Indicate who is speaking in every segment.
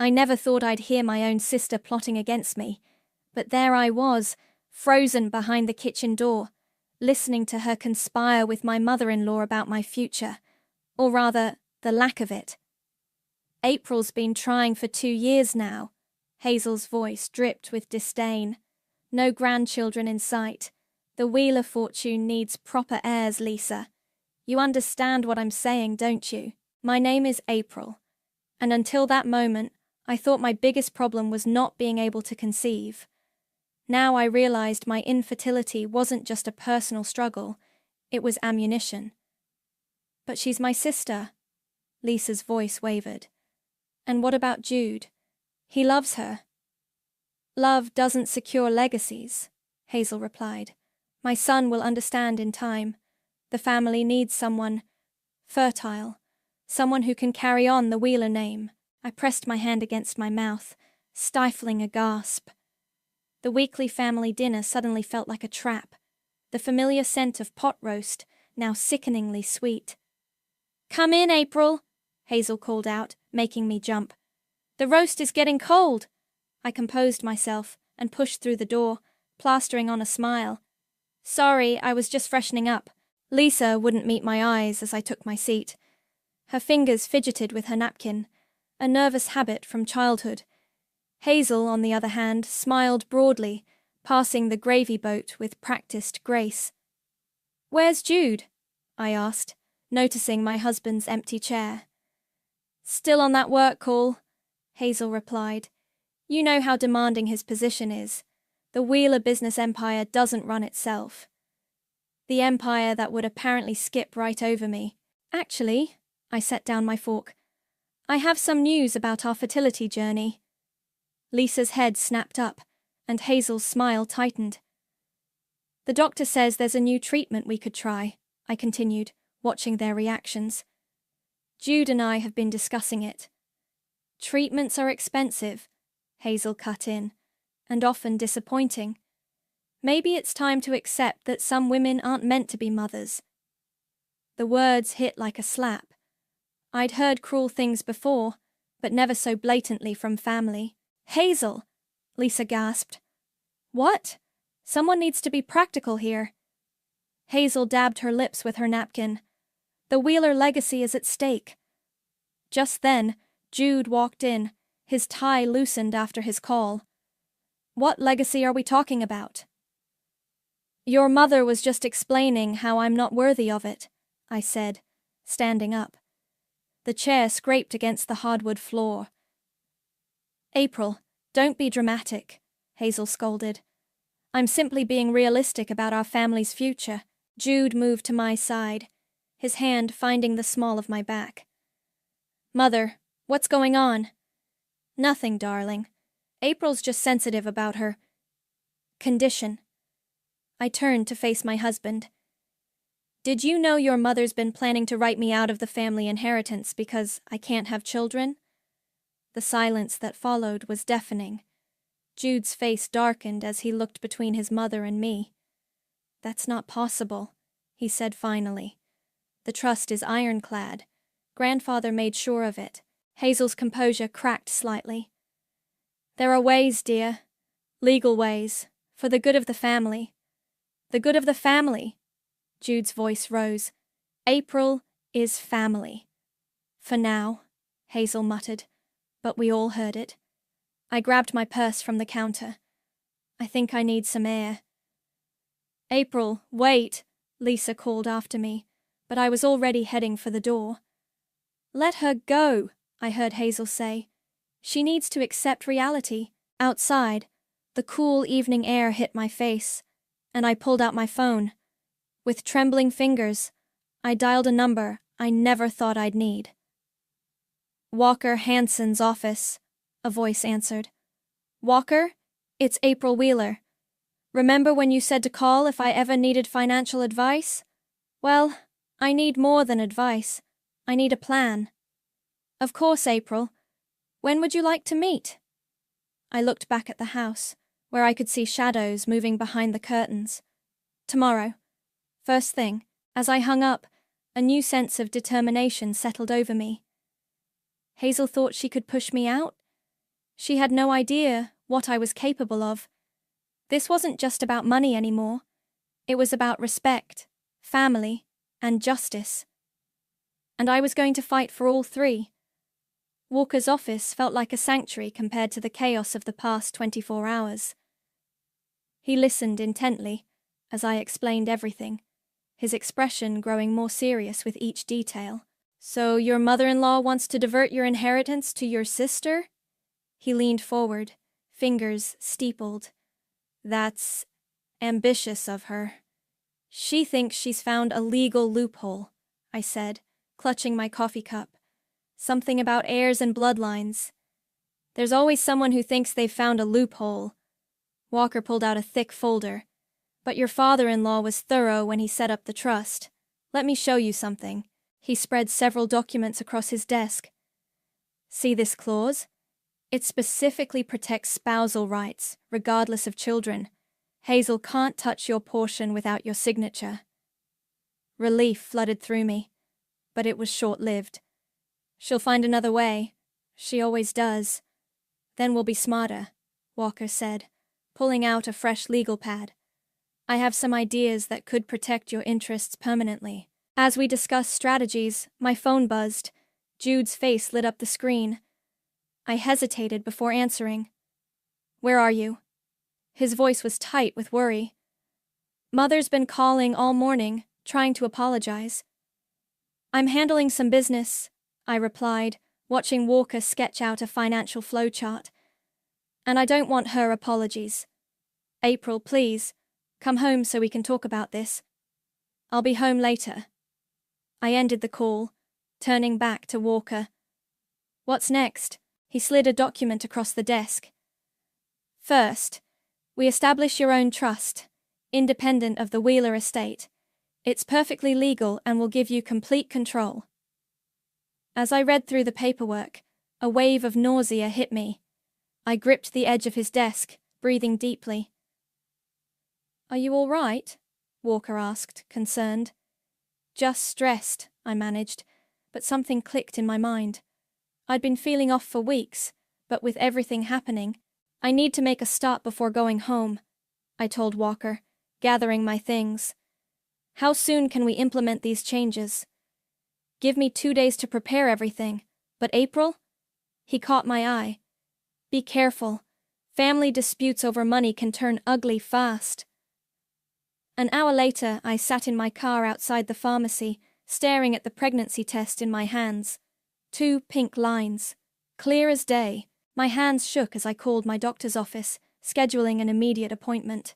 Speaker 1: I never thought I'd hear my own sister plotting against me, but there I was, frozen behind the kitchen door, listening to her conspire with my mother-in-law about my future, or rather, the lack of it. April's been trying for 2 years now. Hazel's voice dripped with disdain. No grandchildren in sight. The Wheeler fortune needs proper heirs, Lisa. You understand what I'm saying, don't you? My name is April, and until that moment, I thought my biggest problem was not being able to conceive. Now I realized my infertility wasn't just a personal struggle, it was ammunition. But she's my sister. Lisa's voice wavered. And what about Jude? He loves her. Love doesn't secure legacies, Hazel replied. My son will understand in time. The family needs someone fertile, someone who can carry on the Wheeler name. I pressed my hand against my mouth, stifling a gasp. The weekly family dinner suddenly felt like a trap. The familiar scent of pot roast, now sickeningly sweet. Come in, April, Hazel called out, making me jump. The roast is getting cold. I composed myself and pushed through the door, plastering on a smile. Sorry, I was just freshening up. Lisa wouldn't meet my eyes as I took my seat. Her fingers fidgeted with her napkin, a nervous habit from childhood. Hazel, on the other hand, smiled broadly, passing the gravy boat with practiced grace. Where's Jude? I asked, noticing my husband's empty chair. Still on that work call, Hazel replied. You know how demanding his position is. The Wheeler business empire doesn't run itself. The empire that would apparently skip right over me. Actually, I set down my fork. I have some news about our fertility journey. Lisa's head snapped up, and Hazel's smile tightened. The doctor says there's a new treatment we could try, I continued, watching their reactions. Jude and I have been discussing it. Treatments are expensive, Hazel cut in, and often disappointing. Maybe it's time to accept that some women aren't meant to be mothers. The words hit like a slap. I'd heard cruel things before, but never so blatantly from family. Hazel! Lisa gasped. What? Someone needs to be practical here. Hazel dabbed her lips with her napkin. The Wheeler legacy is at stake. Just then, Jude walked in, his tie loosened after his call. What legacy are we talking about? Your mother was just explaining how I'm not worthy of it, I said, standing up. The chair scraped against the hardwood floor. April, don't be dramatic, Hazel scolded. I'm simply being realistic about our family's future. Jude moved to my side, his hand finding the small of my back. Mother, what's going on? Nothing, darling. April's just sensitive about her condition. I turned to face my husband. Did you know your mother's been planning to write me out of the family inheritance because I can't have children? The silence that followed was deafening. Jude's face darkened as he looked between his mother and me. That's not possible, he said finally. The trust is ironclad. Grandfather made sure of it. Hazel's composure cracked slightly. There are ways, dear. Legal ways. For the good of the family. The good of the family. Jude's voice rose. April is family. For now, Hazel muttered, but we all heard it. I grabbed my purse from the counter. I think I need some air. April, wait, Lisa called after me, but I was already heading for the door. Let her go, I heard Hazel say. She needs to accept reality. Outside, the cool evening air hit my face, and I pulled out my phone. With trembling fingers, I dialed a number I never thought I'd need. Walker Hanson's office, a voice answered. Walker, it's April Wheeler. Remember when you said to call if I ever needed financial advice? Well, I need more than advice. I need a plan. Of course, April. When would you like to meet? I looked back at the house, where I could see shadows moving behind the curtains. Tomorrow. First thing, as I hung up, a new sense of determination settled over me. Hazel thought she could push me out? She had no idea what I was capable of. This wasn't just about money anymore. It was about respect, family, and justice. And I was going to fight for all three. Walker's office felt like a sanctuary compared to the chaos of the past 24 hours. He listened intently as I explained everything, his expression growing more serious with each detail. So your mother-in-law wants to divert your inheritance to your sister? He leaned forward, fingers steepled. That's ambitious of her. She thinks she's found a legal loophole, I said, clutching my coffee cup. Something about heirs and bloodlines. There's always someone who thinks they've found a loophole. Walker pulled out a thick folder. But your father-in-law was thorough when he set up the trust. Let me show you something. He spread several documents across his desk. See this clause? It specifically protects spousal rights, regardless of children. Hazel can't touch your portion without your signature. Relief flooded through me, but it was short-lived. She'll find another way. She always does. Then we'll be smarter, Walker said, pulling out a fresh legal pad. I have some ideas that could protect your interests permanently. As we discussed strategies, my phone buzzed. Jude's face lit up the screen. I hesitated before answering. Where are you? His voice was tight with worry. Mother's been calling all morning, trying to apologize. I'm handling some business, I replied, watching Walker sketch out a financial flowchart. And I don't want her apologies. April, please, come home so we can talk about this. I'll be home later. I ended the call, turning back to Walker. What's next? He slid a document across the desk. First, we establish your own trust, independent of the Wheeler estate. It's perfectly legal and will give you complete control. As I read through the paperwork, a wave of nausea hit me. I gripped the edge of his desk, breathing deeply. Are you all right? Walker asked, concerned. Just stressed, I managed, but something clicked in my mind. I'd been feeling off for weeks, but with everything happening, I need to make a stop before going home, I told Walker, gathering my things. How soon can we implement these changes? Give me 2 days to prepare everything, but April? He caught my eye. Be careful. Family disputes over money can turn ugly fast. An hour later, I sat in my car outside the pharmacy, staring at the pregnancy test in my hands. 2 pink lines. Clear as day. My hands shook as I called my doctor's office, scheduling an immediate appointment.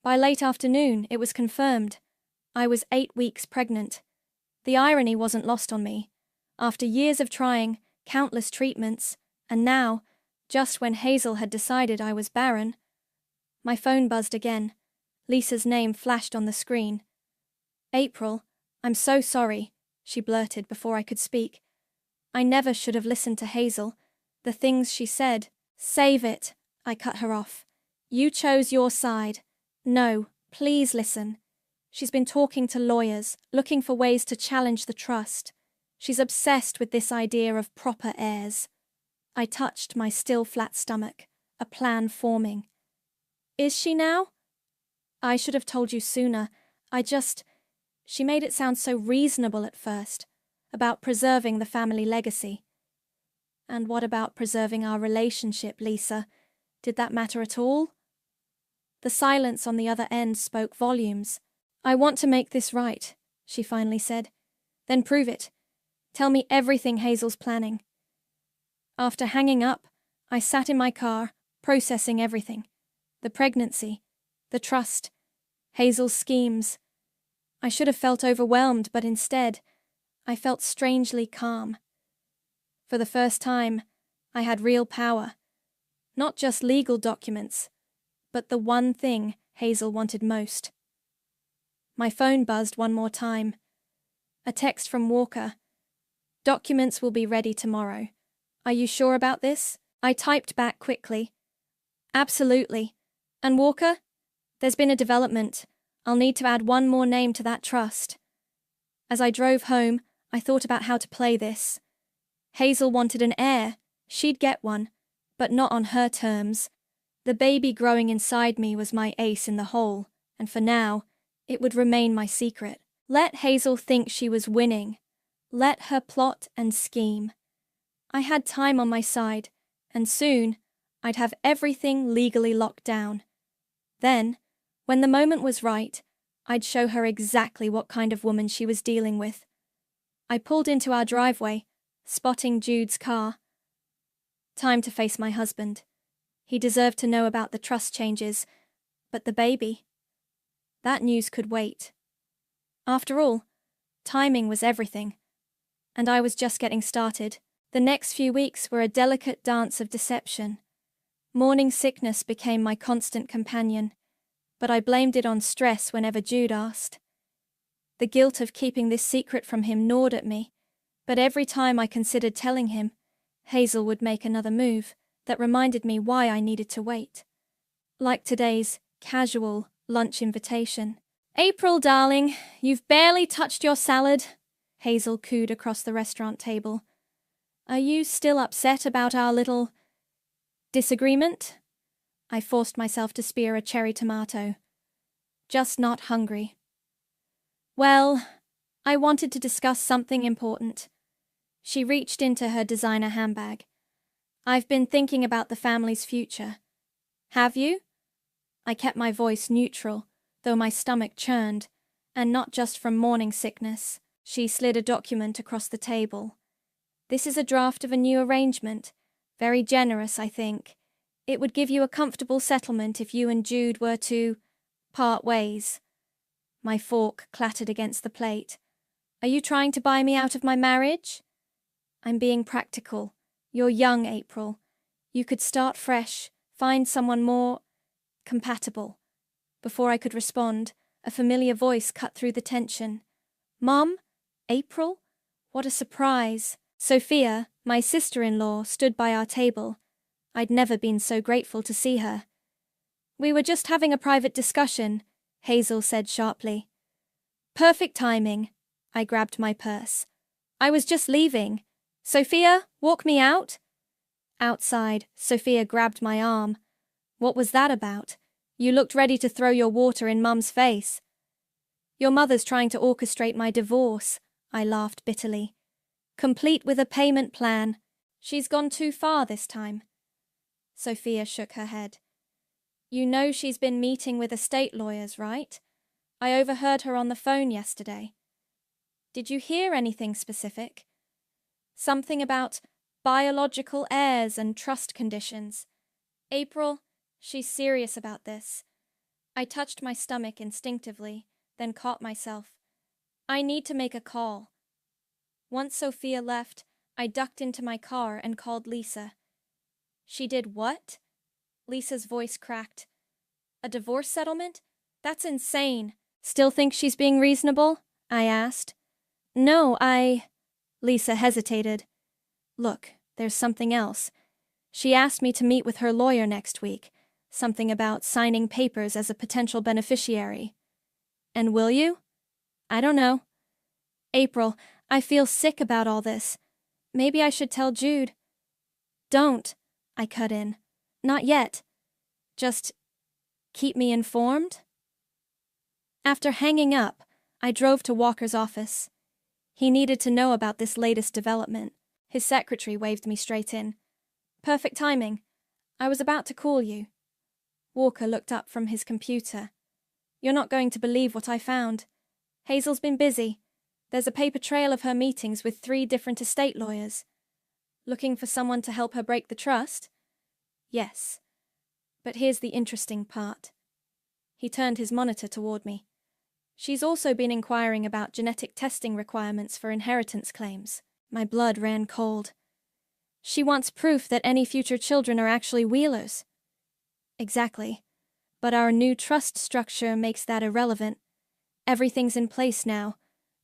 Speaker 1: By late afternoon, it was confirmed. I was 8 weeks pregnant. The irony wasn't lost on me. After years of trying, countless treatments, and now, just when Hazel had decided I was barren, my phone buzzed again. Lisa's name flashed on the screen. April, I'm so sorry, she blurted before I could speak. I never should have listened to Hazel. The things she said. Save it, I cut her off. You chose your side. No, please listen. She's been talking to lawyers, looking for ways to challenge the trust. She's obsessed with this idea of proper heirs. I touched my still flat stomach, a plan forming. Is she now? I should have told you sooner. She made it sound so reasonable at first, about preserving the family legacy. And what about preserving our relationship, Lisa? Did that matter at all? The silence on the other end spoke volumes. I want to make this right, she finally said. Then prove it. Tell me everything Hazel's planning. After hanging up, I sat in my car, processing everything. The pregnancy, the trust, Hazel's schemes. I should have felt overwhelmed, but instead, I felt strangely calm. For the first time, I had real power. Not just legal documents, but the one thing Hazel wanted most. My phone buzzed one more time. A text from Walker. Documents will be ready tomorrow. Are you sure about this? I typed back quickly. Absolutely. And Walker? There's been a development. I'll need to add one more name to that trust. As I drove home, I thought about how to play this. Hazel wanted an heir. She'd get one. but not on her terms. The baby growing inside me was my ace in the hole, and for now, it would remain my secret. Let Hazel think she was winning. Let her plot and scheme. I had time on my side, and soon I'd have everything legally locked down. Then, when the moment was right, I'd show her exactly what kind of woman she was dealing with. I pulled into our driveway, spotting Jude's car. Time to face my husband. He deserved to know about the trust changes, but the baby? That news could wait. After all, timing was everything, and I was just getting started. The next few weeks were a delicate dance of deception. Morning sickness became my constant companion, but I blamed it on stress whenever Jude asked. The guilt of keeping this secret from him gnawed at me, but every time I considered telling him, Hazel would make another move that reminded me why I needed to wait. Like today's casual lunch invitation. "April, darling, you've barely touched your salad," Hazel cooed across the restaurant table. "Are you still upset about our little disagreement?" I forced myself to spear a cherry tomato. "Just not hungry." "Well, I wanted to discuss something important." She reached into her designer handbag. "I've been thinking about the family's future." "Have you?" I kept my voice neutral, though my stomach churned, and not just from morning sickness. She slid a document across the table. "This is a draft of a new arrangement. Very generous, I think. It would give you a comfortable settlement if you and Jude were to part ways." My fork clattered against the plate. "Are you trying to buy me out of my marriage?" "I'm being practical. You're young, April. You could start fresh, find someone more compatible." Before I could respond, a familiar voice cut through the tension. "Mom? April? What a surprise." Sophia, my sister-in-law, stood by our table. I'd never been so grateful to see her. "We were just having a private discussion," Hazel said sharply. "Perfect timing." I grabbed my purse. "I was just leaving. Sophia, walk me out." Outside, Sophia grabbed my arm. "What was that about? You looked ready to throw your water in Mum's face." "Your mother's trying to orchestrate my divorce," I laughed bitterly. "Complete with a payment plan. She's gone too far this time." Sophia shook her head. "You know she's been meeting with estate lawyers, right? I overheard her on the phone yesterday." "Did you hear anything specific?" "Something about biological heirs and trust conditions. April, she's serious about this." I touched my stomach instinctively, then caught myself. "I need to make a call." Once Sophia left, I ducked into my car and called Lisa. "She did what?" Lisa's voice cracked. "A divorce settlement? That's insane." "Still think she's being reasonable?" I asked. "No, Lisa hesitated. "Look, there's something else. She asked me to meet with her lawyer next week. Something about signing papers as a potential beneficiary." "And will you?" "I don't know." "April, I feel sick about all this. Maybe I should tell Jude." "Don't," I cut in. "Not yet. Just keep me informed." After hanging up, I drove to Walker's office. He needed to know about this latest development. His secretary waved me straight in. "Perfect timing. I was about to call you." Walker looked up from his computer. "You're not going to believe what I found. Hazel's been busy. There's a paper trail of her meetings with 3 different estate lawyers." "Looking for someone to help her break the trust?" "Yes. But here's the interesting part." He turned his monitor toward me. "She's also been inquiring about genetic testing requirements for inheritance claims." My blood ran cold. "She wants proof that any future children are actually Wheelers." "Exactly. But our new trust structure makes that irrelevant. Everything's in place now.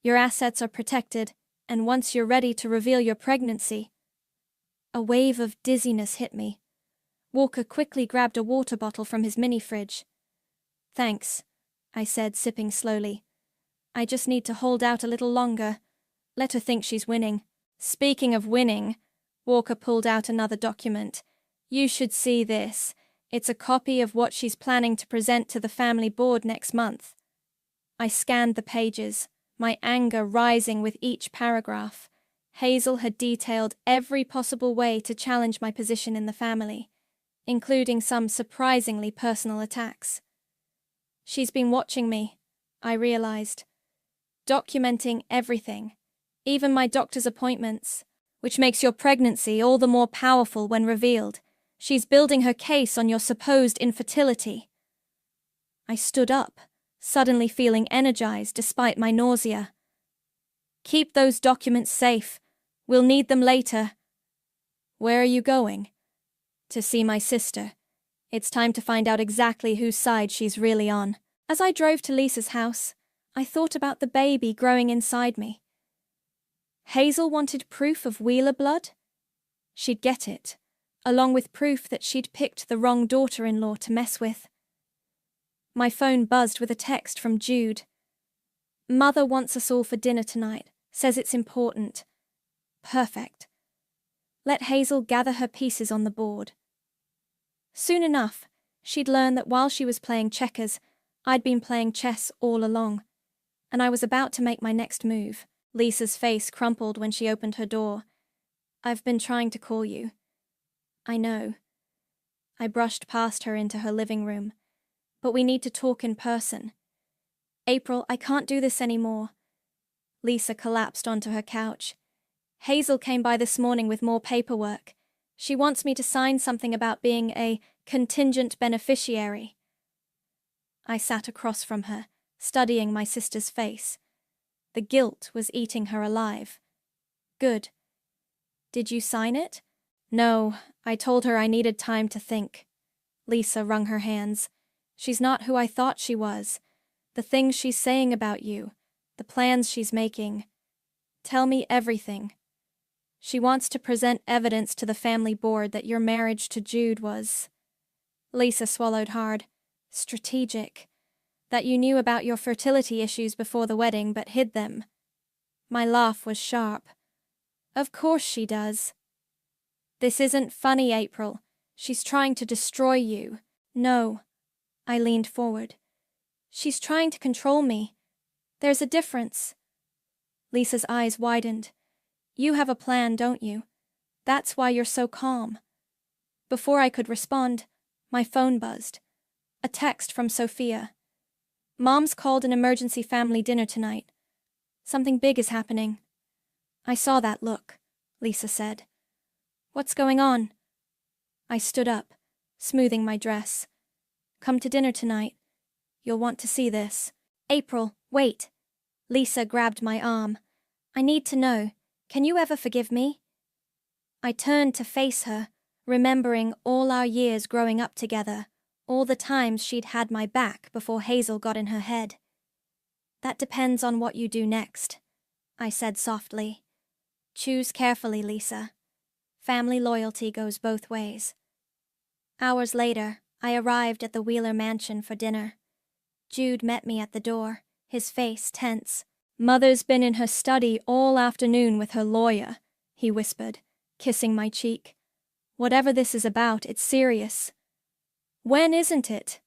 Speaker 1: Your assets are protected, and once you're ready to reveal your pregnancy..." A wave of dizziness hit me. Walker quickly grabbed a water bottle from his mini-fridge. "Thanks," I said, sipping slowly. "I just need to hold out a little longer. Let her think she's winning." "Speaking of winning," Walker pulled out another document. You should see this. It's a copy of what she's planning to present to the family board next month. I scanned the pages, my anger rising with each paragraph. Hazel had detailed every possible way to challenge my position in the family, including some surprisingly personal attacks. She's been watching me, I realized, documenting everything, even my doctor's appointments, which makes your pregnancy all the more powerful when revealed. She's building her case on your supposed infertility. I stood up, suddenly feeling energized despite my nausea. Keep those documents safe. We'll need them later. Where are you going? To see my sister. It's time to find out exactly whose side she's really on. As I drove to Lisa's house, I thought about the baby growing inside me. Hazel wanted proof of Wheeler blood? She'd get it, along with proof that she'd picked the wrong daughter-in-law to mess with. My phone buzzed with a text from Jude. Mother wants us all for dinner tonight, says it's important. Perfect. Let Hazel gather her pieces on the board. Soon enough, she'd learn that while she was playing checkers, I'd been playing chess all along, and I was about to make my next move. Lisa's face crumpled when she opened her door. I've been trying to call you. I know. I brushed past her into her living room. But we need to talk in person. April, I can't do this anymore. Lisa collapsed onto her couch. Hazel came by this morning with more paperwork. She wants me to sign something about being a contingent beneficiary. I sat across from her, studying my sister's face. The guilt was eating her alive. Good. Did you sign it? No, I told her I needed time to think. Lisa wrung her hands. She's not who I thought she was. The things she's saying about you, the plans she's making. Tell me everything. She wants to present evidence to the family board that your marriage to Jude was... Lisa swallowed hard. Strategic. That you knew about your fertility issues before the wedding but hid them. My laugh was sharp. Of course she does. This isn't funny, April. She's trying to destroy you. No. I leaned forward. She's trying to control me. There's a difference. Lisa's eyes widened. You have a plan, don't you? That's why you're so calm. Before I could respond, my phone buzzed. A text from Sophia. Mom's called an emergency family dinner tonight. Something big is happening. I saw that look, Lisa said. What's going on? I stood up, smoothing my dress. Come to dinner tonight. You'll want to see this. April, wait. Lisa grabbed my arm. I need to know. Can you ever forgive me? I turned to face her, remembering all our years growing up together, all the times she'd had my back before Hazel got in her head. That depends on what you do next, I said softly. Choose carefully, Lisa. Family loyalty goes both ways. Hours later, I arrived at the Wheeler mansion for dinner. Jude met me at the door, his face tense. Mother's been in her study all afternoon with her lawyer, he whispered, kissing my cheek. Whatever this is about, it's serious. When isn't it?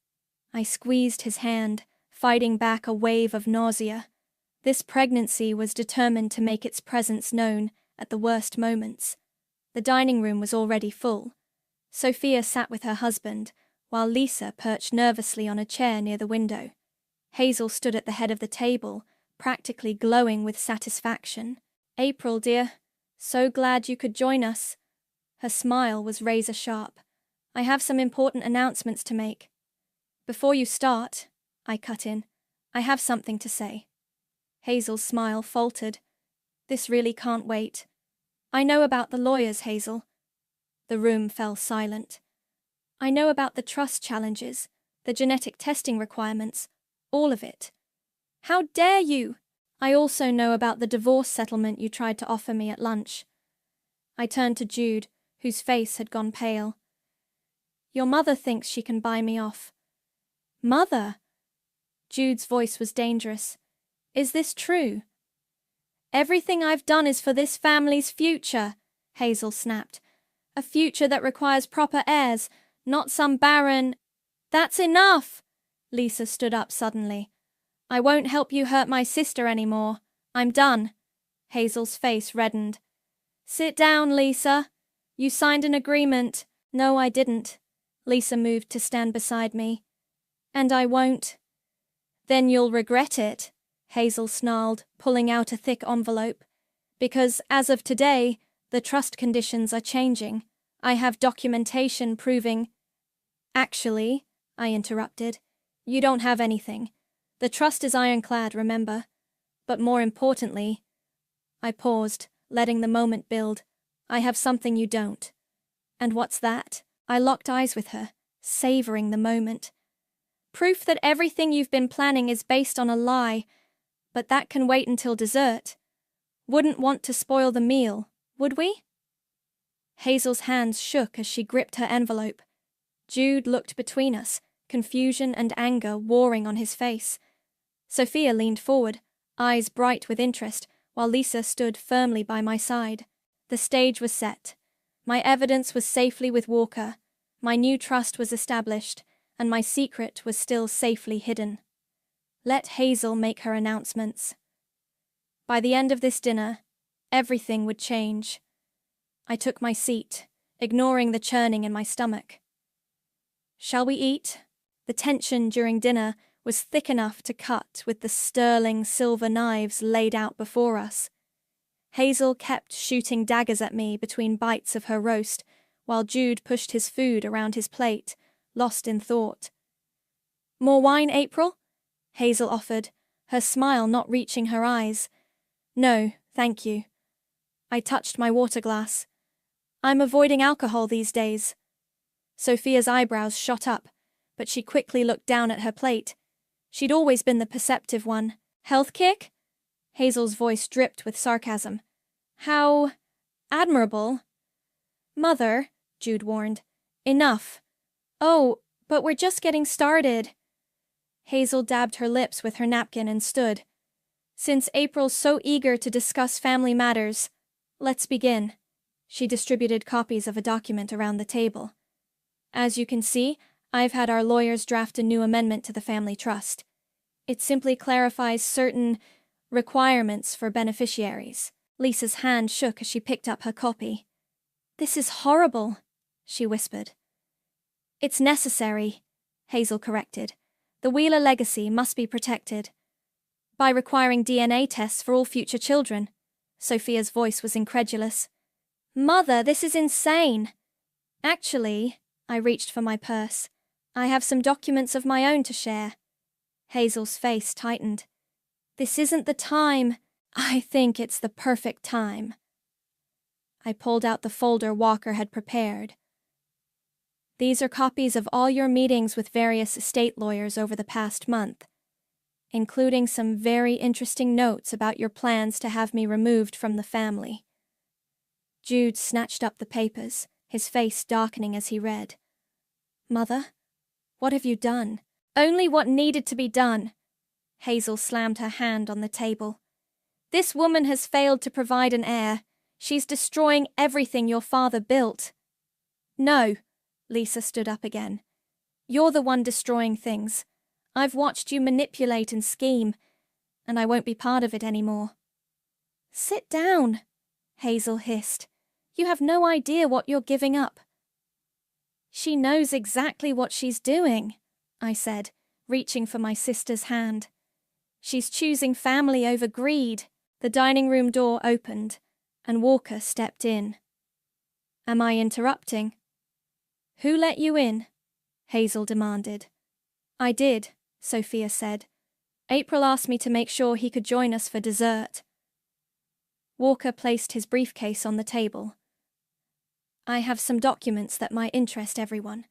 Speaker 1: I squeezed his hand, fighting back a wave of nausea. This pregnancy was determined to make its presence known at the worst moments. The dining room was already full. Sophia sat with her husband, while Lisa perched nervously on a chair near the window. Hazel stood at the head of the table, practically glowing with satisfaction. April, dear, so glad you could join us. Her smile was razor-sharp. I have some important announcements to make. Before you start, I cut in, I have something to say. Hazel's smile faltered. This really can't wait. I know about the lawyers, Hazel. The room fell silent. I know about the trust challenges, the genetic testing requirements, all of it. How dare you! I also know about the divorce settlement you tried to offer me at lunch. I turned to Jude, whose face had gone pale. Your mother thinks she can buy me off. Mother? Jude's voice was dangerous. Is this true? Everything I've done is for this family's future, Hazel snapped. A future that requires proper heirs, not some barren— That's enough! Lisa stood up suddenly. I won't help you hurt my sister anymore. I'm done. Hazel's face reddened. Sit down, Lisa. You signed an agreement. No, I didn't. Lisa moved to stand beside me. And I won't. Then you'll regret it, Hazel snarled, pulling out a thick envelope. Because, as of today, the trust conditions are changing. I have documentation proving— Actually, I interrupted, you don't have anything. The trust is ironclad, remember? But more importantly— I paused, letting the moment build. I have something you don't. And what's that? I locked eyes with her, savoring the moment. Proof that everything you've been planning is based on a lie, but that can wait until dessert. Wouldn't want to spoil the meal, would we? Hazel's hands shook as she gripped her envelope. Jude looked between us, confusion and anger warring on his face. Sophia leaned forward, eyes bright with interest, while Lisa stood firmly by my side. The stage was set. My evidence was safely with Walker. My new trust was established, and my secret was still safely hidden. Let Hazel make her announcements. By the end of this dinner, everything would change. I took my seat, ignoring the churning in my stomach. Shall we eat? The tension during dinner was thick enough to cut with the sterling silver knives laid out before us. Hazel kept shooting daggers at me between bites of her roast, while Jude pushed his food around his plate, lost in thought. More wine, April? Hazel offered, her smile not reaching her eyes. No, thank you. I touched my water glass. I'm avoiding alcohol these days. Sophia's eyebrows shot up, but she quickly looked down at her plate. She'd always been the perceptive one. Health kick? Hazel's voice dripped with sarcasm. How admirable. Mother, Jude warned. Enough. Oh, but we're just getting started. Hazel dabbed her lips with her napkin and stood. Since April's so eager to discuss family matters, let's begin. She distributed copies of a document around the table. As you can see, I've had our lawyers draft a new amendment to the family trust. It simply clarifies certain requirements for beneficiaries. Lisa's hand shook as she picked up her copy. This is horrible, she whispered. It's necessary, Hazel corrected. The Wheeler legacy must be protected. By requiring DNA tests for all future children. Sophia's voice was incredulous. Mother, this is insane. Actually, I reached for my purse. I have some documents of my own to share. Hazel's face tightened. This isn't the time. I think it's the perfect time. I pulled out the folder Walker had prepared. These are copies of all your meetings with various estate lawyers over the past month, including some very interesting notes about your plans to have me removed from the family. Jude snatched up the papers, his face darkening as he read. Mother, what have you done? Only what needed to be done. Hazel slammed her hand on the table. This woman has failed to provide an heir. She's destroying everything your father built. No, Lisa stood up again. You're the one destroying things. I've watched you manipulate and scheme, and I won't be part of it anymore. Sit down, Hazel hissed. You have no idea what you're giving up. She knows exactly what she's doing, I said, reaching for my sister's hand. She's choosing family over greed. The dining room door opened, and Walker stepped in. Am I interrupting? Who let you in? Hazel demanded. I did, Sophia said. April asked me to make sure he could join us for dessert. Walker placed his briefcase on the table. I have some documents that might interest everyone,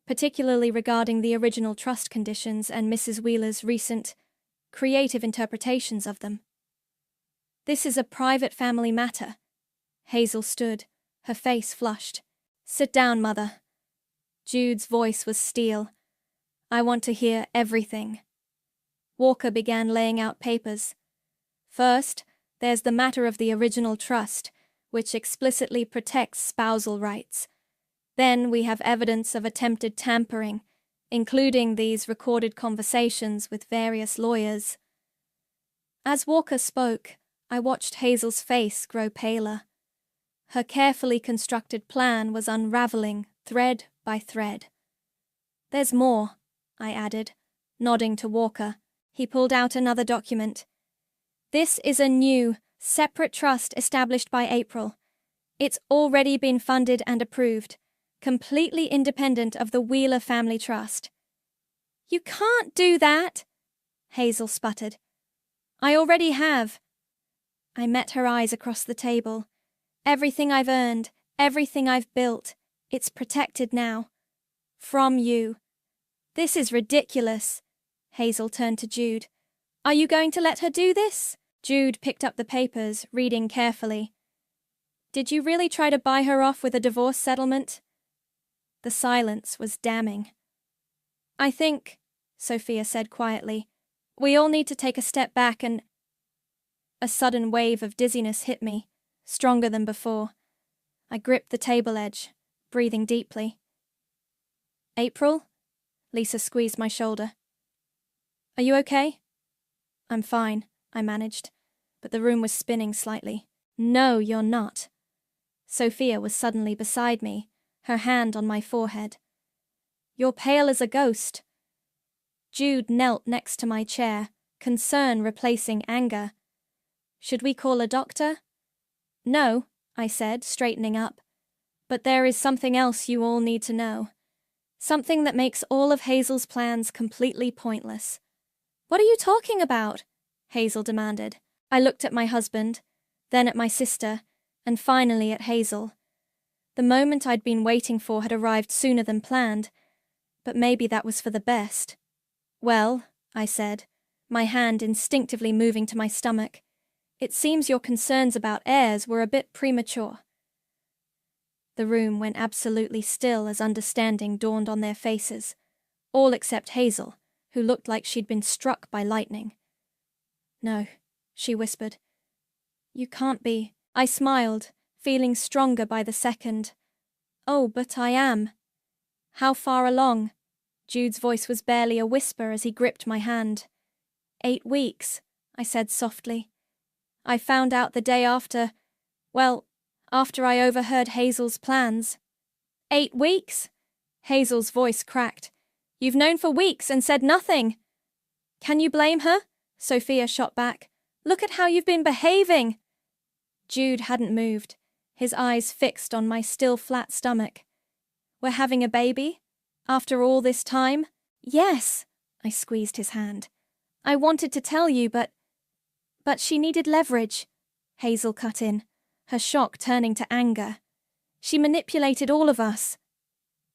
Speaker 1: particularly regarding the original trust conditions and Mrs. Wheeler's recent, creative interpretations of them. This is a private family matter. Hazel stood, her face flushed. Sit down, Mother. Jude's voice was steel. I want to hear everything. Walker began laying out papers. First, there's the matter of the original trust, which explicitly protects spousal rights. Then we have evidence of attempted tampering, including these recorded conversations with various lawyers. As Walker spoke, I watched Hazel's face grow paler. Her carefully constructed plan was unraveling thread by thread. "There's more," I added, nodding to Walker. He pulled out another document. "This is a new, separate trust established by April. It's already been funded and approved, completely independent of the Wheeler Family Trust." "You can't do that," Hazel sputtered. "I already have." I met her eyes across the table. "Everything I've earned, everything I've built, it's protected now. From you." "This is ridiculous." Hazel turned to Jude. "Are you going to let her do this?" Jude picked up the papers, reading carefully. "Did you really try to buy her off with a divorce settlement?" The silence was damning. "I think," Sophia said quietly, "we all need to take a step back and—" A sudden wave of dizziness hit me, stronger than before. I gripped the table edge, breathing deeply. "April?" Lisa squeezed my shoulder. "Are you okay?" "I'm fine," I managed, but the room was spinning slightly. "No, you're not." Sophia was suddenly beside me, her hand on my forehead. "You're pale as a ghost." Jude knelt next to my chair, concern replacing anger. "Should we call a doctor?" "No," I said, straightening up. "But there is something else you all need to know. Something that makes all of Hazel's plans completely pointless." "What are you talking about?" Hazel demanded. I looked at my husband, then at my sister, and finally at Hazel. The moment I'd been waiting for had arrived sooner than planned, but maybe that was for the best. "Well," I said, my hand instinctively moving to my stomach, "it seems your concerns about heirs were a bit premature." The room went absolutely still as understanding dawned on their faces, all except Hazel, who looked like she'd been struck by lightning. "No," she whispered. "You can't be." I smiled, feeling stronger by the second. "Oh, but I am." "How far along?" Jude's voice was barely a whisper as he gripped my hand. 8 weeks, I said softly. I found out the day after, well, after I overheard Hazel's plans. 8 weeks? Hazel's voice cracked. "You've known for weeks and said nothing." "Can you blame her?" Sophia shot back. "Look at how you've been behaving." Jude hadn't moved, his eyes fixed on my still flat stomach. "We're having a baby? After all this time?" "Yes," I squeezed his hand. "I wanted to tell you, but she needed leverage," Hazel cut in, her shock turning to anger. "She manipulated all of us."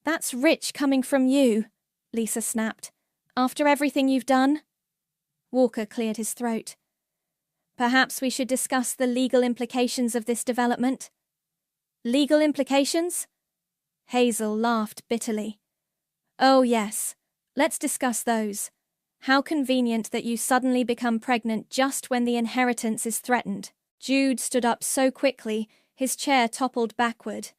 Speaker 1: "That's rich coming from you," Lisa snapped. "After everything you've done?" Walker cleared his throat. "Perhaps we should discuss the legal implications of this development." "Legal implications?" Hazel laughed bitterly. "Oh yes, let's discuss those. How convenient that you suddenly become pregnant just when the inheritance is threatened." Jude stood up so quickly, his chair toppled backward.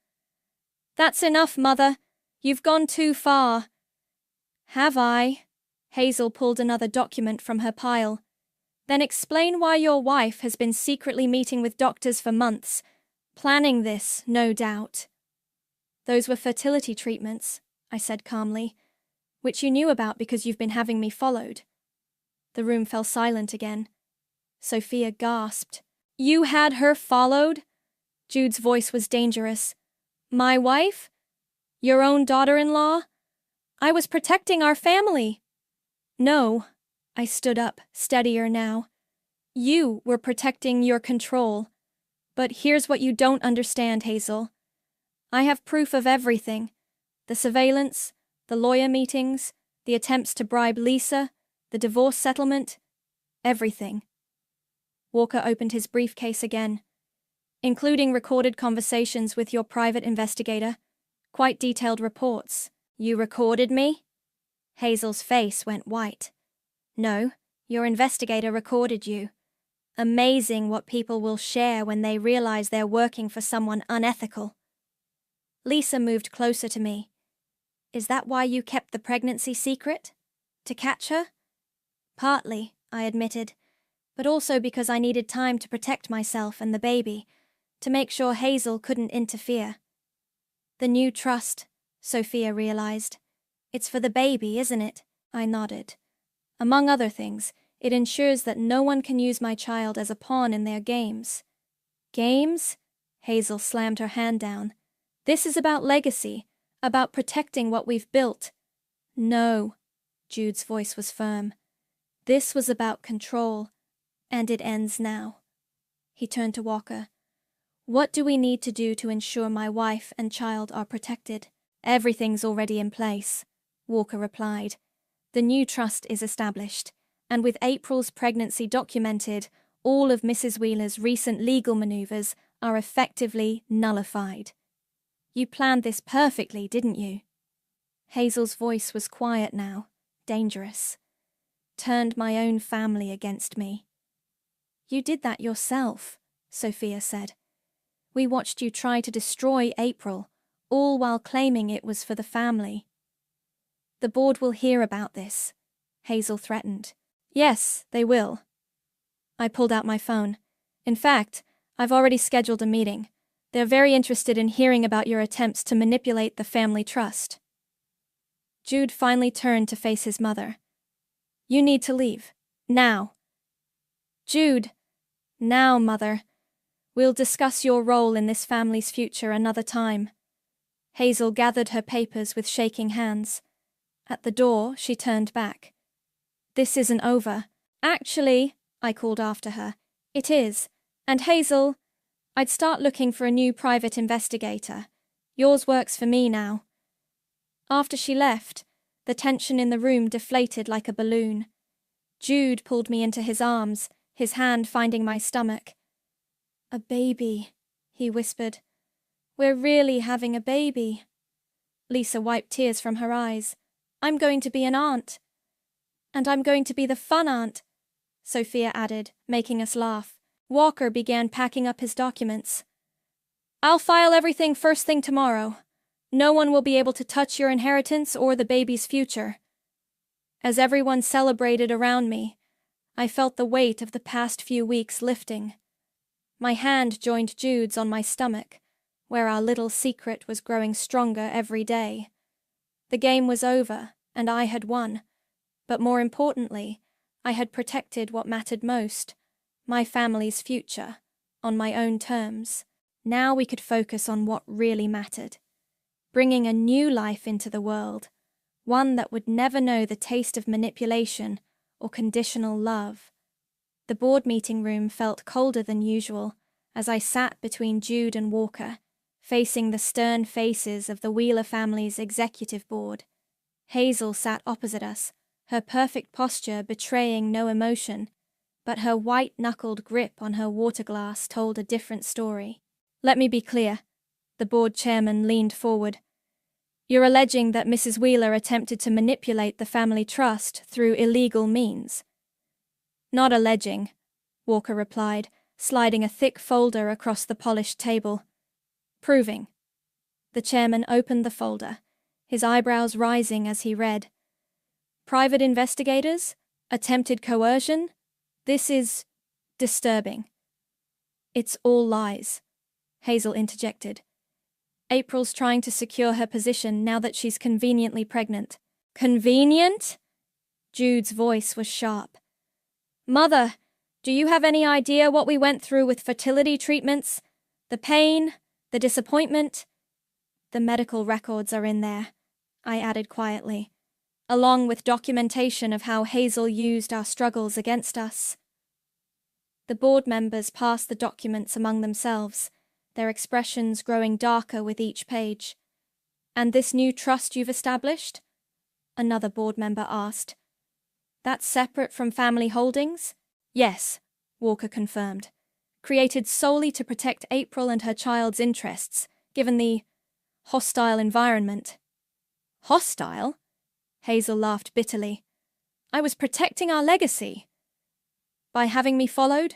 Speaker 1: "That's enough, Mother. You've gone too far." "Have I?" Hazel pulled another document from her pile. "Then explain why your wife has been secretly meeting with doctors for months. Planning this, no doubt." "Those were fertility treatments," I said calmly, "which you knew about because you've been having me followed." The room fell silent again. Sophia gasped. "You had her followed?" Jude's voice was dangerous. "My wife? Your own daughter-in-law? I was protecting our family." "No." I stood up, steadier now. "You were protecting your control. But here's what you don't understand, Hazel. I have proof of everything. The surveillance, the lawyer meetings, the attempts to bribe Lisa, the divorce settlement, everything." Walker opened his briefcase again. "Including recorded conversations with your private investigator. Quite detailed reports." "You recorded me?" Hazel's face went white. "No, your investigator recorded you. Amazing what people will share when they realize they're working for someone unethical. Lisa moved closer to me. Is that why you kept the pregnancy secret? To catch her? Partly, I admitted, but also because I needed time to protect myself and the baby, to make sure Hazel couldn't interfere. The new trust, Sophia realized. It's for the baby, isn't it? I nodded. Among other things, it ensures that no one can use my child as a pawn in their games. Games? Hazel slammed her hand down. This is about legacy, about protecting what we've built. No, Jude's voice was firm. This was about control, and it ends now. He turned to Walker. What do we need to do to ensure my wife and child are protected? Everything's already in place, Walker replied. The new trust is established, and with April's pregnancy documented, all of Mrs. Wheeler's recent legal maneuvers are effectively nullified. You planned this perfectly, didn't you? Hazel's voice was quiet now, dangerous. Turned my own family against me. You did that yourself, Sophia said. We watched you try to destroy April, all while claiming it was for the family. The board will hear about this, Hazel threatened. Yes, they will. I pulled out my phone. In fact, I've already scheduled a meeting. They're very interested in hearing about your attempts to manipulate the family trust. Jude finally turned to face his mother. You need to leave. Now. Jude. Now, Mother. We'll discuss your role in this family's future another time. Hazel gathered her papers with shaking hands. At the door, she turned back. This isn't over. Actually, I called after her, it is. And Hazel, I'd start looking for a new private investigator. Yours works for me now. After she left, the tension in the room deflated like a balloon. Jude pulled me into his arms, his hand finding my stomach. A baby, he whispered. We're really having a baby. Lisa wiped tears from her eyes. I'm going to be an aunt. And I'm going to be the fun aunt, Sophia added, making us laugh. Walker began packing up his documents. I'll file everything first thing tomorrow. No one will be able to touch your inheritance or the baby's future. As everyone celebrated around me, I felt the weight of the past few weeks lifting. My hand joined Jude's on my stomach, where our little secret was growing stronger every day. The game was over, and I had won. But more importantly, I had protected what mattered most, my family's future, on my own terms. Now we could focus on what really mattered. Bringing a new life into the world, one that would never know the taste of manipulation or conditional love. The board meeting room felt colder than usual as I sat between Jude and Walker, facing the stern faces of the Wheeler family's executive board. Hazel sat opposite us, her perfect posture betraying no emotion, but her white-knuckled grip on her water glass told a different story. Let me be clear. The board chairman leaned forward. You're alleging that Mrs. Wheeler attempted to manipulate the family trust through illegal means. Not alleging, Walker replied, sliding a thick folder across the polished table. Proving. The chairman opened the folder, his eyebrows rising as he read. Private investigators? Attempted coercion? This is disturbing. It's all lies, Hazel interjected. April's trying to secure her position now that she's conveniently pregnant. Convenient? Jude's voice was sharp. Mother, do you have any idea what we went through with fertility treatments? The pain, the disappointment? The medical records are in there, I added quietly, along with documentation of how Hazel used our struggles against us. The board members passed the documents among themselves, their expressions growing darker with each page. And this new trust you've established? Another board member asked. That's separate from family holdings? Yes, Walker confirmed. Created solely to protect April and her child's interests, given the hostile environment. Hostile? Hazel laughed bitterly. I was protecting our legacy. By having me followed?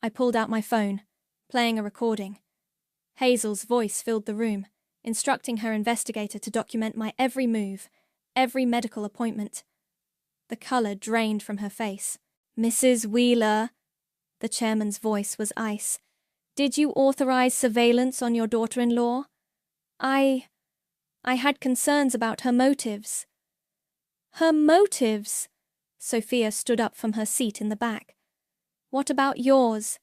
Speaker 1: I pulled out my phone, playing a recording. Hazel's voice filled the room, instructing her investigator to document my every move, every medical appointment. The colour drained from her face. "Mrs. Wheeler," the chairman's voice was ice, "did you authorize surveillance on your daughter-in-law? I had concerns about her motives." "Her motives?" Sophia stood up from her seat in the back. "What about yours?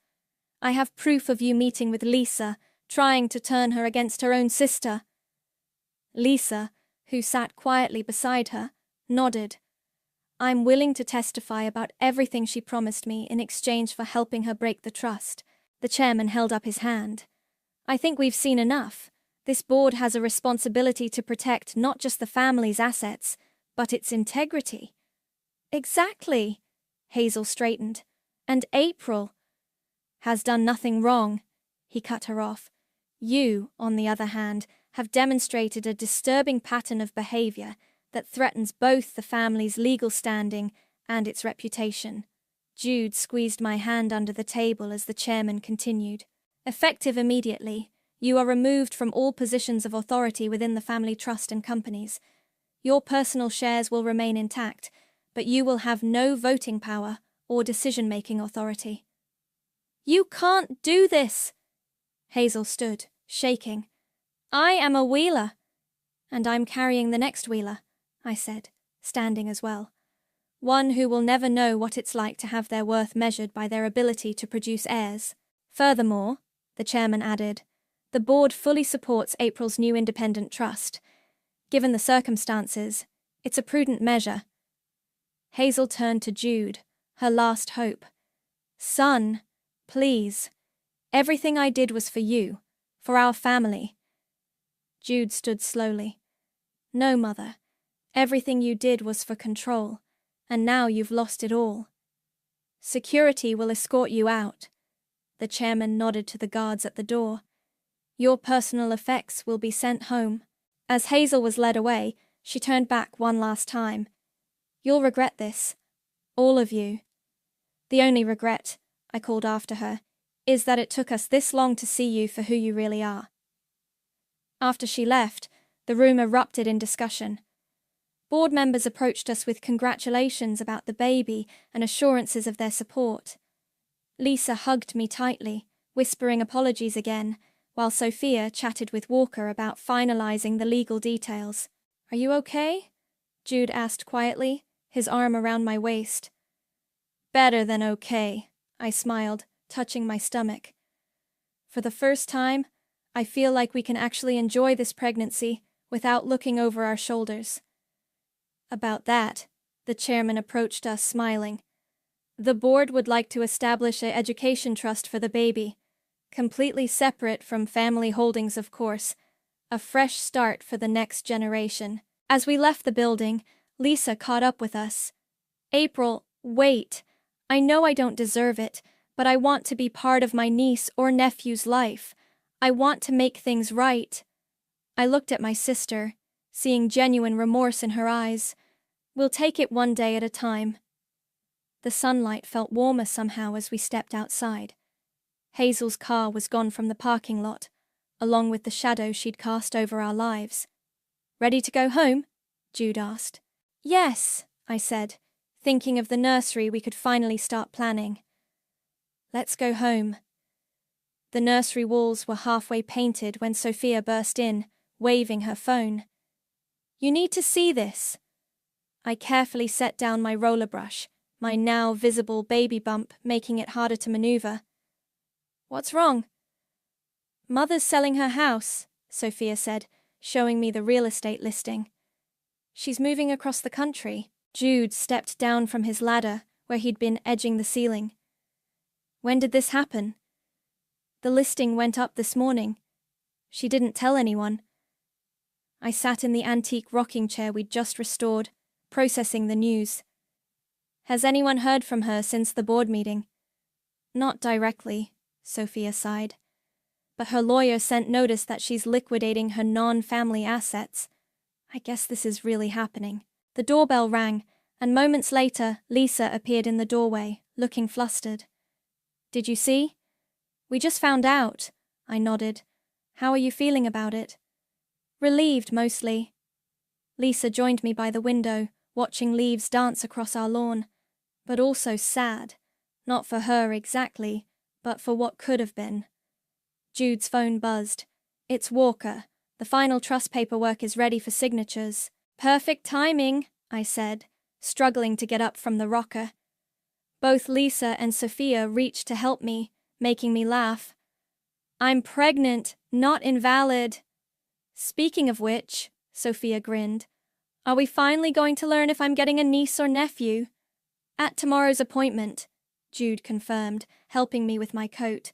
Speaker 1: I have proof of you meeting with Lisa, trying to turn her against her own sister." Lisa, who sat quietly beside her, nodded. "I'm willing to testify about everything she promised me in exchange for helping her break the trust." The chairman held up his hand. "I think we've seen enough. This board has a responsibility to protect not just the family's assets, but its integrity." "Exactly," Hazel straightened. "And April has done nothing wrong," he cut her off. "You, on the other hand, have demonstrated a disturbing pattern of behavior that threatens both the family's legal standing and its reputation." Jude squeezed my hand under the table as the chairman continued. "Effective immediately, you are removed from all positions of authority within the family trust and companies. Your personal shares will remain intact, but you will have no voting power or decision-making authority." "You can't do this!" Hazel stood, shaking. "I am a Wheeler." "And I'm carrying the next Wheeler," I said, standing as well. "One who will never know what it's like to have their worth measured by their ability to produce heirs." "Furthermore," the chairman added, "the board fully supports April's new independent trust. Given the circumstances, it's a prudent measure." Hazel turned to Jude, her last hope. "Son, please. Everything I did was for you, for our family." Jude stood slowly. "No, Mother. Everything you did was for control, and now you've lost it all. Security will escort you out." The chairman nodded to the guards at the door. "Your personal effects will be sent home." As Hazel was led away, she turned back one last time. "You'll regret this. All of you." "The only regret," I called after her, "is that it took us this long to see you for who you really are." After she left, the room erupted in discussion. Board members approached us with congratulations about the baby and assurances of their support. Lisa hugged me tightly, whispering apologies again, while Sophia chatted with Walker about finalizing the legal details. "Are you okay?" Jude asked quietly, his arm around my waist. "Better than okay," I smiled, touching my stomach. "For the first time, I feel like we can actually enjoy this pregnancy without looking over our shoulders." About that, the chairman approached us smiling. "The board would like to establish an education trust for the baby, completely separate from family holdings, of course, a fresh start for the next generation." As we left the building, Lisa caught up with us. "April, wait. I know I don't deserve it, but I want to be part of my niece or nephew's life. I want to make things right." I looked at my sister, seeing genuine remorse in her eyes. "We'll take it one day at a time." The sunlight felt warmer somehow as we stepped outside. Hazel's car was gone from the parking lot, along with the shadow she'd cast over our lives. "Ready to go home?" Jude asked. "Yes," I said, thinking of the nursery we could finally start planning. "Let's go home." The nursery walls were halfway painted when Sophia burst in, waving her phone. "You need to see this." I carefully set down my roller brush, my now visible baby bump making it harder to maneuver. "What's wrong?" "Mother's selling her house," Sophia said, showing me the real estate listing. "She's moving across the country." Jude stepped down from his ladder, where he'd been edging the ceiling. "When did this happen?" "The listing went up this morning. She didn't tell anyone." I sat in the antique rocking chair we'd just restored, processing the news. "Has anyone heard from her since the board meeting?" "Not directly," Sophia sighed. "But her lawyer sent notice that she's liquidating her non-family assets. I guess this is really happening." The doorbell rang, and moments later, Lisa appeared in the doorway, looking flustered. Did you see? We just found out, I nodded. How are you feeling about it? Relieved, mostly. Lisa joined me by the window, watching leaves dance across our lawn, but also sad. Not for her exactly, but for what could have been. Jude's phone buzzed. It's Walker. The final trust paperwork is ready for signatures. Perfect timing, I said, struggling to get up from the rocker. Both Lisa and Sophia reached to help me, making me laugh. I'm pregnant, not invalid. Speaking of which, Sophia grinned, are we finally going to learn if I'm getting a niece or nephew? At tomorrow's appointment, Jude confirmed, helping me with my coat,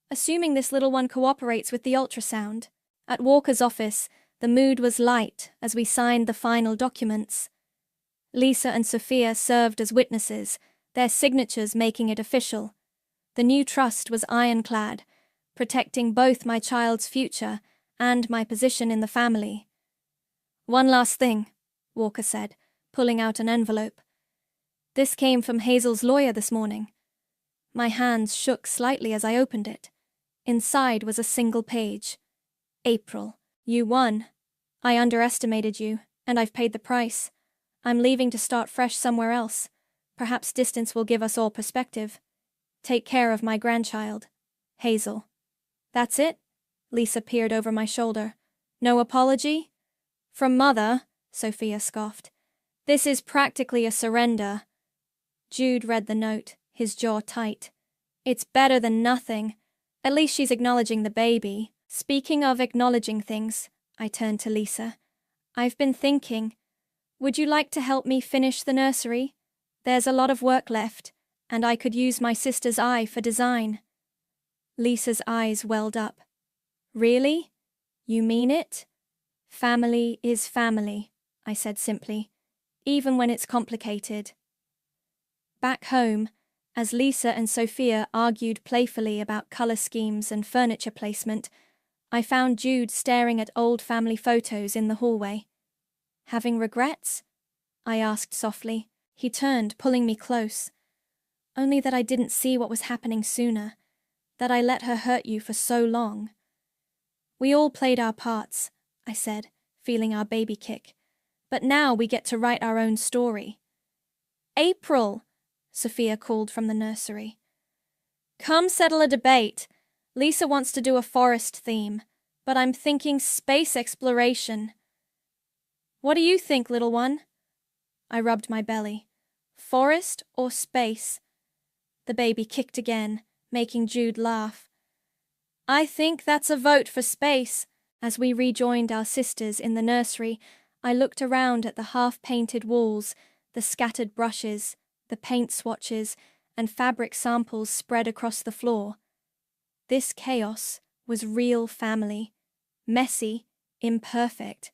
Speaker 1: assuming this little one cooperates with the ultrasound. At Walker's office, the mood was light as we signed the final documents. Lisa and Sophia served as witnesses, their signatures making it official. The new trust was ironclad, protecting both my child's future and my position in the family. One last thing, Walker said, pulling out an envelope. This came from Hazel's lawyer this morning. My hands shook slightly as I opened it. Inside was a single page. April, you won. I underestimated you, and I've paid the price. I'm leaving to start fresh somewhere else. Perhaps distance will give us all perspective. Take care of my grandchild. Hazel. That's it? Lisa peered over my shoulder. No apology? From Mother, Sophia scoffed. This is practically a surrender. Jude read the note, his jaw tight. It's better than nothing. At least she's acknowledging the baby. Speaking of acknowledging things, I turned to Lisa. I've been thinking, would you like to help me finish the nursery? There's a lot of work left, and I could use my sister's eye for design. Lisa's eyes welled up. Really? You mean it? Family is family, I said simply, even when it's complicated. Back home, as Lisa and Sophia argued playfully about color schemes and furniture placement, I found Jude staring at old family photos in the hallway. Having regrets? I asked softly. He turned, pulling me close. Only that I didn't see what was happening sooner, that I let her hurt you for so long. We all played our parts, I said, feeling our baby kick. But now we get to write our own story. April, Sophia called from the nursery. Come settle a debate. Lisa wants to do a forest theme, but I'm thinking space exploration. What do you think, little one? I rubbed my belly. Forest or space? The baby kicked again, making Jude laugh. I think that's a vote for space. As we rejoined our sisters in the nursery, I looked around at the half-painted walls, the scattered brushes, the paint swatches, and fabric samples spread across the floor. This chaos was real family, messy, imperfect,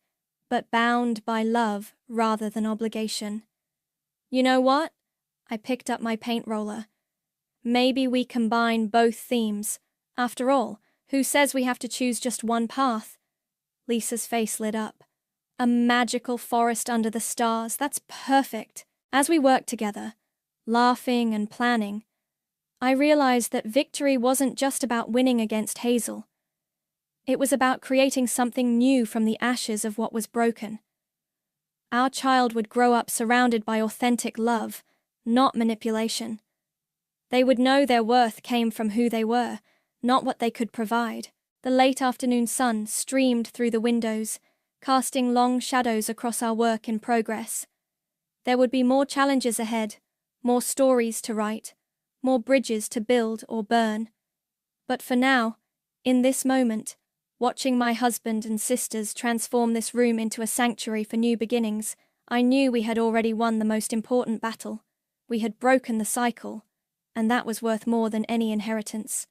Speaker 1: but bound by love rather than obligation. You know what? I picked up my paint roller. Maybe we combine both themes. After all, who says we have to choose just one path? Lisa's face lit up. A magical forest under the stars, that's perfect. As we worked together, laughing and planning, I realized that victory wasn't just about winning against Hazel. It was about creating something new from the ashes of what was broken. Our child would grow up surrounded by authentic love, not manipulation. They would know their worth came from who they were, not what they could provide. The late afternoon sun streamed through the windows, casting long shadows across our work in progress. There would be more challenges ahead, more stories to write, more bridges to build or burn. But for now, in this moment, watching my husband and sisters transform this room into a sanctuary for new beginnings, I knew we had already won the most important battle. We had broken the cycle, and that was worth more than any inheritance.